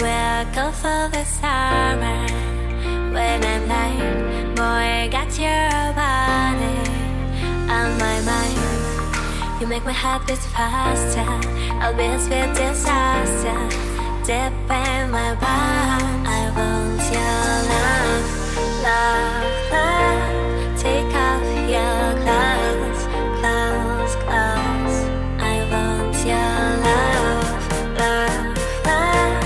We'll go for the summer. When I'm like, boy, got your body on my mind. You make my heart beat faster. I'll be a sweet disaster. Deep in my palm, I want your love, love, love. Take off your clothes, clothes, clothes. I want your love, love, love.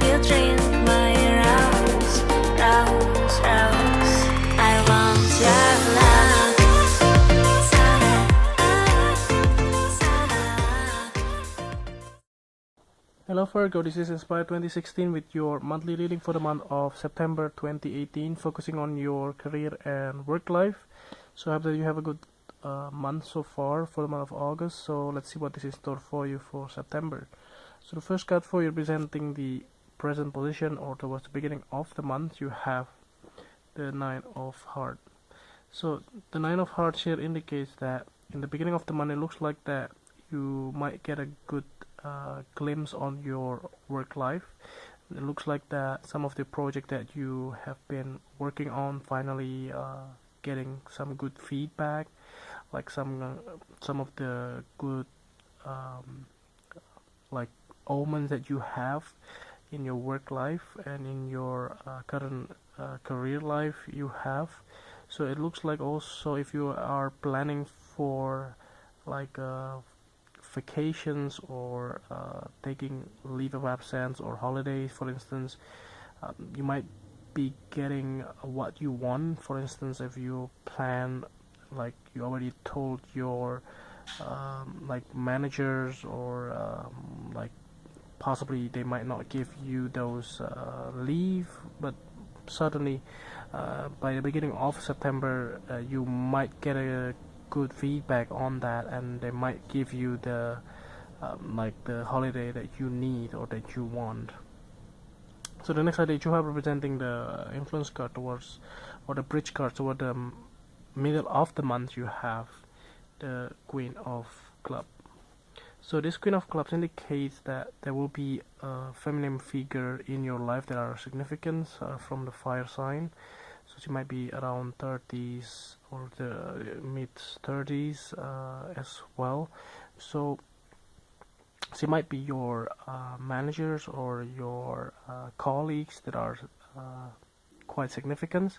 You drink my rose, rose, rose. I want your love. Hello Virgo, this is Inspire 2016 with your monthly reading for the month of September 2018, focusing on your career and work life. So I hope that you have a good month so far for the month of August. So let's see what this is in store for you for September. So the first card for you representing the present position or towards the beginning of the month, you have the Nine of Hearts. So the Nine of Hearts here indicates that in the beginning of the month it looks like that you might get a good glimpse on your work life. It looks like that some of the project that you have been working on finally getting some good feedback, like some of the good like omens that you have in your work life and in your current career life you have. So it looks like also if you are planning for like vacations or taking leave of absence or holidays, for instance, you might be getting what you want. For instance, if you plan, like you already told your like managers or like possibly they might not give you those leave, but suddenly by the beginning of September you might get a good feedback on that, and they might give you the like the holiday that you need or that you want. So the next card that you have representing the influence card towards, or the bridge card toward the middle of the month, you have the Queen of Clubs. So this Queen of Clubs indicates that there will be a feminine figure in your life that are significant from the fire sign. So she might be around 30s or the mid 30s as well. So she might be your managers or your colleagues that are quite significant,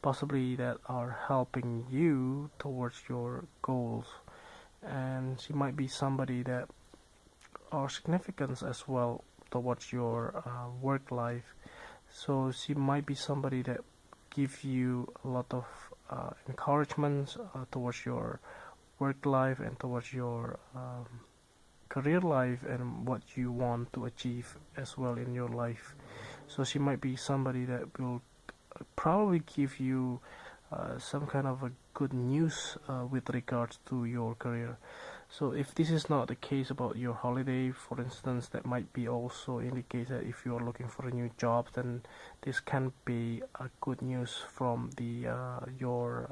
possibly that are helping you towards your goals. And she might be somebody that are significant as well towards your work life. So she might be somebody that give you a lot of encouragement towards your work life and towards your career life and what you want to achieve as well in your life. So she might be somebody that will probably give you some kind of a good news with regards to your career. So if this is not the case about your holiday, for instance, that might be also indicate that if you are looking for a new job, then this can be a good news from the your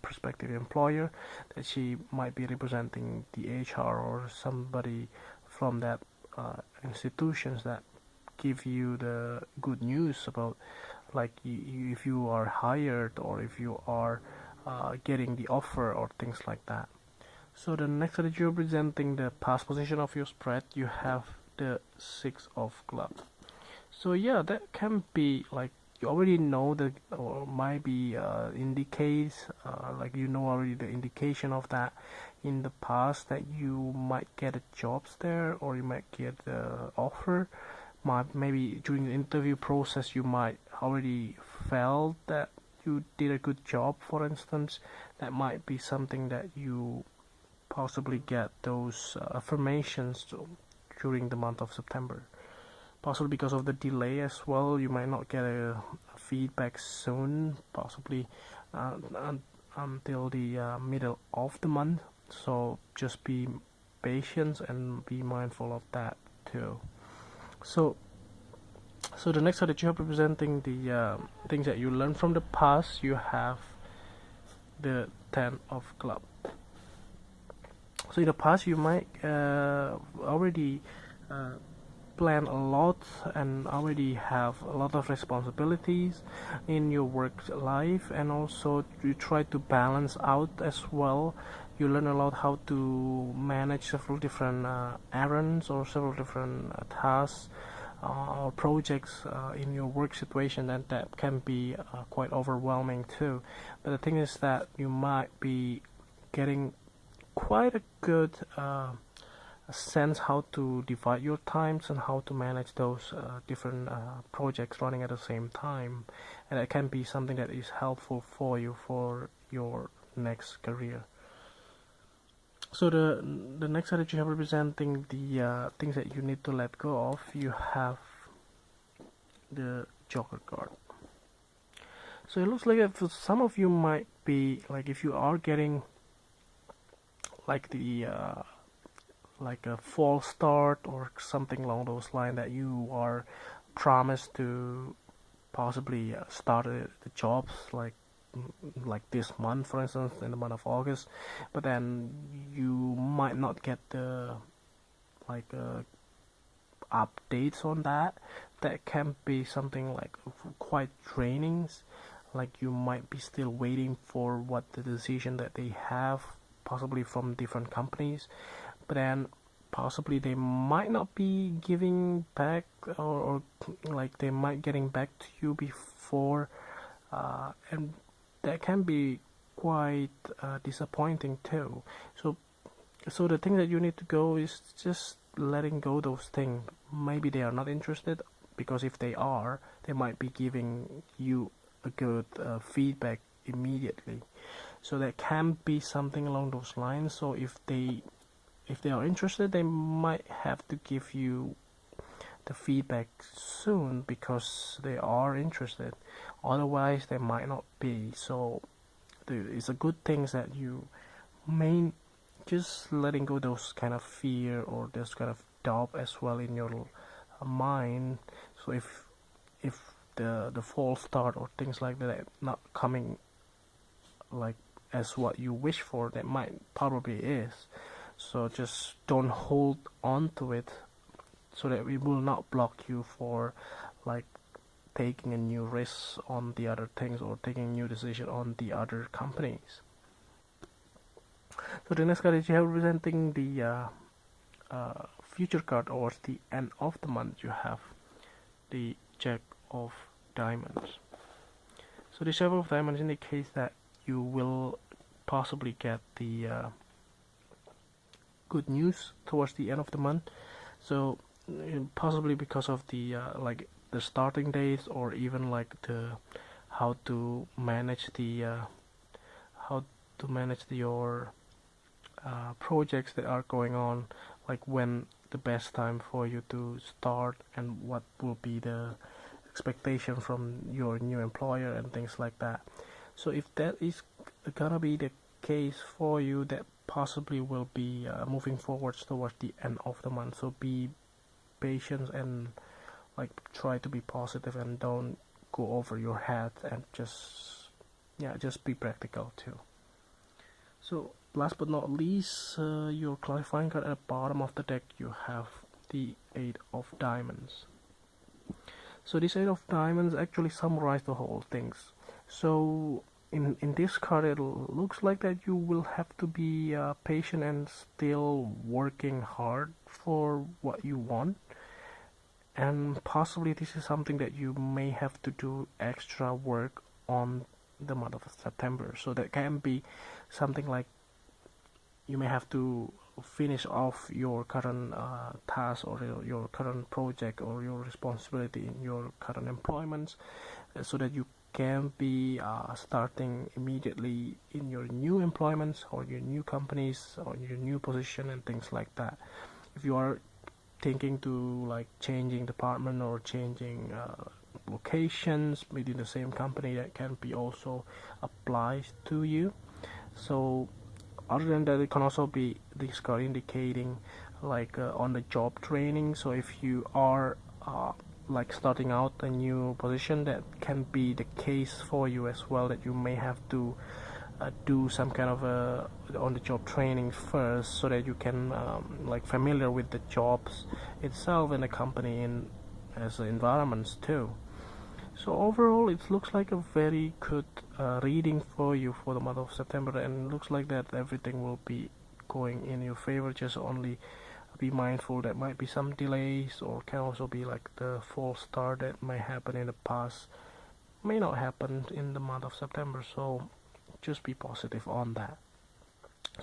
prospective employer, that she might be representing the HR or somebody from that institutions that give you the good news about like if you are hired or if you are getting the offer or things like that. So the next that you're presenting the past position of your spread, you have the Six of Clubs. So yeah, that can be like you already know that, or might be indicates like you know already the indication of that in the past that you might get a jobs there or you might get the offer. Maybe during the interview process you might already felt that you did a good job, for instance. That might be something that you possibly get those affirmations during the month of September. Possibly because of the delay as well, you might not get a feedback soon, possibly until the middle of the month. So just be patient and be mindful of that too. So the next card that you have representing the things that you learned from the past, you have the 10 of club. So in the past you might already plan a lot and already have a lot of responsibilities in your work life, and also you try to balance out as well. You learn a lot how to manage several different errands or several different tasks or projects in your work situation, and that can be quite overwhelming too. But the thing is that you might be getting quite a good sense how to divide your times and how to manage those different projects running at the same time, and it can be something that is helpful for you for your next career. So the next card that you have representing the things that you need to let go of, you have the Joker card. So it looks like for some of you might be like, if you are getting like the like a false start or something along those lines, that you are promised to possibly start the jobs like this month, for instance, in the month of August, but then you might not get the like updates on that. That can be something like quite draining. Like you might be still waiting for what the decision that they have, possibly from different companies, but then possibly they might not be giving back, or like they might getting back to you before, and that can be quite disappointing too. So the thing that you need to go is just letting go those things. Maybe they are not interested, because if they are, they might be giving you a good feedback immediately. So that can be something along those lines. So if they are interested, they might have to give you the feedback soon because they are interested. Otherwise, they might not be. So it's a good thing that you may just letting go those kind of fear or this kind of doubt as well in your mind. So if the false start or things like that not coming like as what you wish for, that might probably is. So just don't hold on to it, so that it will not block you for like taking a new risk on the other things or taking a new decision on the other companies. So the next card is you have representing the future card towards the end of the month. You have the Jack of Diamonds. So the Jack of Diamonds indicates that you will possibly get the good news towards the end of the month. So possibly because of the like the starting dates, or even like the how to manage your projects that are going on, like when the best time for you to start and what will be the expectation from your new employer and things like that. So if that is gonna be the case for you, that possibly will be moving forwards towards the end of the month. So be patient and like try to be positive and don't go over your head, and just be practical too. So last but not least, your clarifying card at the bottom of the deck, you have the 8 of Diamonds. So this 8 of Diamonds actually summarizes the whole things. So in this card, it looks like that you will have to be patient and still working hard for what you want, and possibly this is something that you may have to do extra work on the month of September. So that can be something like you may have to finish off your current task or your current project or your responsibility in your current employments, so that you can be starting immediately in your new employments or your new companies or your new position and things like that. If you are thinking to like changing department or changing locations within the same company, that can be also applies to you. So other than that, it can also be this card indicating like on the job training. So if you are like starting out a new position, that can be the case for you as well, that you may have to do some kind of a on-the-job training first, so that you can like familiar with the jobs itself and the company and as environments too. So overall, it looks like a very good reading for you for the month of September, and it looks like that everything will be going in your favor. Just only be mindful that might be some delays, or can also be like the false start that might happen in the past may not happen in the month of September. So just be positive on that.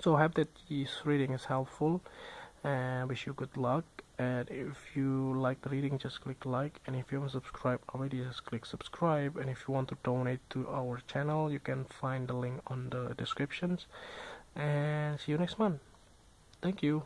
So I hope that this reading is helpful, and wish you good luck. And if you like the reading, just click like, and if you haven't subscribed already, just click subscribe. And if you want to donate to our channel, you can find the link on the descriptions. And see you next month. Thank you.